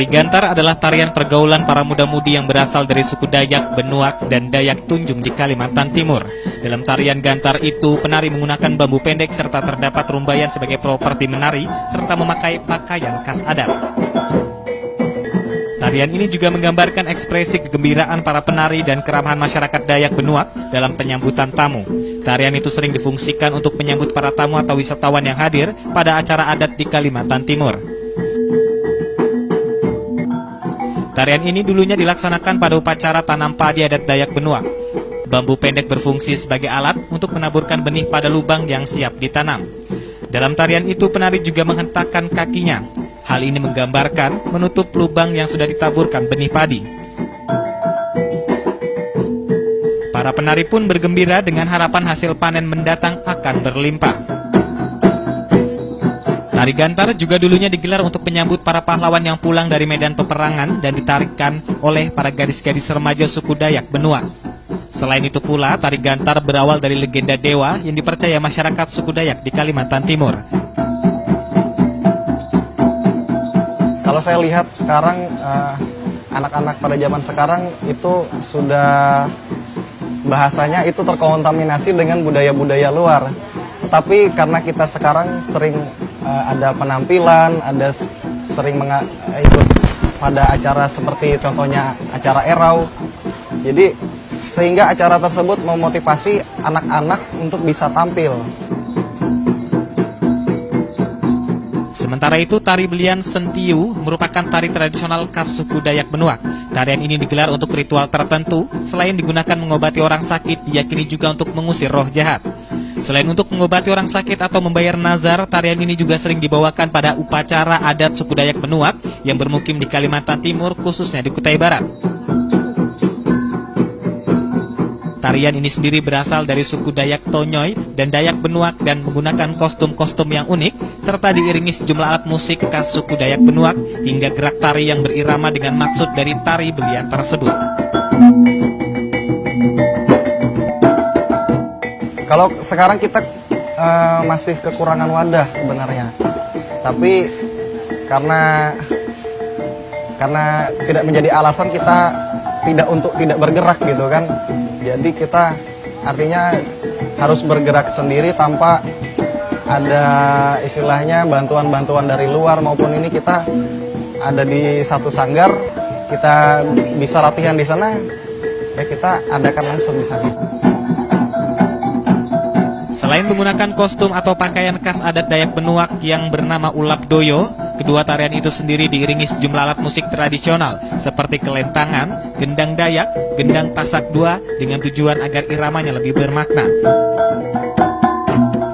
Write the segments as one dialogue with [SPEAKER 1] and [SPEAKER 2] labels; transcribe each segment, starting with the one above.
[SPEAKER 1] Tari Gantar adalah tarian pergaulan para muda-mudi yang berasal dari suku Dayak, Benuak, dan Dayak Tunjung di Kalimantan Timur. Dalam tarian Gantar itu, penari menggunakan bambu pendek serta terdapat rumbayan sebagai properti menari, serta memakai pakaian khas adat. Tarian ini juga menggambarkan ekspresi kegembiraan para penari dan keramahan masyarakat Dayak Benuak dalam penyambutan tamu. Tarian itu sering difungsikan untuk menyambut para tamu atau wisatawan yang hadir pada acara adat di Kalimantan Timur. Tarian ini dulunya dilaksanakan pada upacara tanam padi adat Dayak Benuak. Bambu pendek berfungsi sebagai alat untuk menaburkan benih pada lubang yang siap ditanam. Dalam tarian itu penari juga menghentakkan kakinya. Hal ini menggambarkan menutup lubang yang sudah ditaburkan benih padi. Para penari pun bergembira dengan harapan hasil panen mendatang akan berlimpah. Tari Gantar juga dulunya digelar untuk menyambut para pahlawan yang pulang dari medan peperangan dan ditarikan oleh para gadis-gadis remaja suku Dayak Benuak. Selain itu pula, tari Gantar berawal dari legenda dewa yang dipercaya masyarakat suku Dayak di Kalimantan Timur.
[SPEAKER 2] Kalau saya lihat sekarang, anak-anak pada zaman sekarang itu sudah bahasanya itu terkontaminasi dengan budaya-budaya luar. Tetapi karena kita sekarang sering ada penampilan, ada sering ikut pada acara seperti contohnya acara Erau. Jadi sehingga acara tersebut memotivasi anak-anak untuk bisa tampil.
[SPEAKER 1] Sementara itu, tari belian sentiu merupakan tari tradisional khas suku Dayak Benuak. Tarian ini digelar untuk ritual tertentu. Selain digunakan mengobati orang sakit, diyakini juga untuk mengusir roh jahat. Selain untuk mengobati orang sakit atau membayar nazar, tarian ini juga sering dibawakan pada upacara adat suku Dayak Benuak yang bermukim di Kalimantan Timur, khususnya di Kutai Barat. Tarian ini sendiri berasal dari suku Dayak Tonyoy dan Dayak Benuak dan menggunakan kostum-kostum yang unik, serta diiringi sejumlah alat musik khas suku Dayak Benuak hingga gerak tari yang berirama dengan maksud dari tari belian tersebut.
[SPEAKER 2] Kalau sekarang kita masih kekurangan wadah sebenarnya, tapi karena tidak menjadi alasan kita tidak bergerak gitu kan. Jadi kita artinya harus bergerak sendiri tanpa ada istilahnya bantuan-bantuan dari luar maupun ini kita ada di satu sanggar, kita bisa latihan di sana, ya kita adakan langsung di sana.
[SPEAKER 1] Selain menggunakan kostum atau pakaian khas adat Dayak Benuak yang bernama Ulap Doyo, kedua tarian itu sendiri diiringi sejumlah alat musik tradisional seperti kelentangan, gendang Dayak, gendang Pasak Dua dengan tujuan agar iramanya lebih bermakna.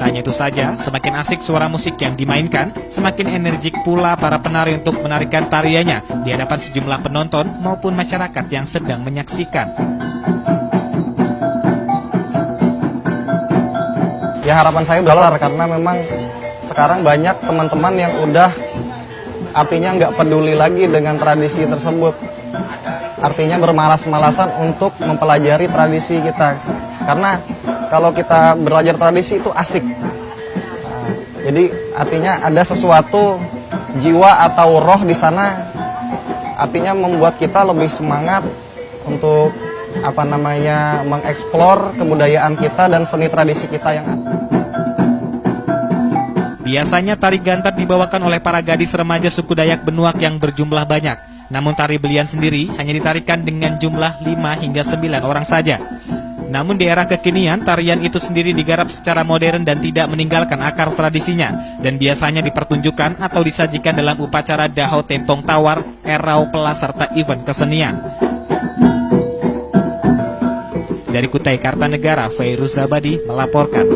[SPEAKER 1] Tanya itu saja, semakin asik suara musik yang dimainkan, semakin energik pula para penari untuk menarikan tariannya di hadapan sejumlah penonton maupun masyarakat yang sedang menyaksikan.
[SPEAKER 2] Ya harapan saya besar karena memang sekarang banyak teman-teman yang udah artinya nggak peduli lagi dengan tradisi tersebut. Artinya bermalas-malasan untuk mempelajari tradisi kita. Karena kalau kita belajar tradisi itu asik. Nah, jadi artinya ada sesuatu jiwa atau roh di sana. Artinya membuat kita lebih semangat untuk mengeksplor kebudayaan kita dan seni tradisi kita yang ada.
[SPEAKER 1] Biasanya tari Gantar dibawakan oleh para gadis remaja suku Dayak Benuak yang berjumlah banyak. Namun tari belian sendiri hanya ditarikan dengan jumlah 5 hingga 9 orang saja. Namun di era kekinian, tarian itu sendiri digarap secara modern dan tidak meninggalkan akar tradisinya, dan biasanya dipertunjukkan atau disajikan dalam upacara Dahau Tempong Tawar, Erau Pelas, serta event kesenian. Dari Kutai Kartanegara, Fairuz Zabadi melaporkan.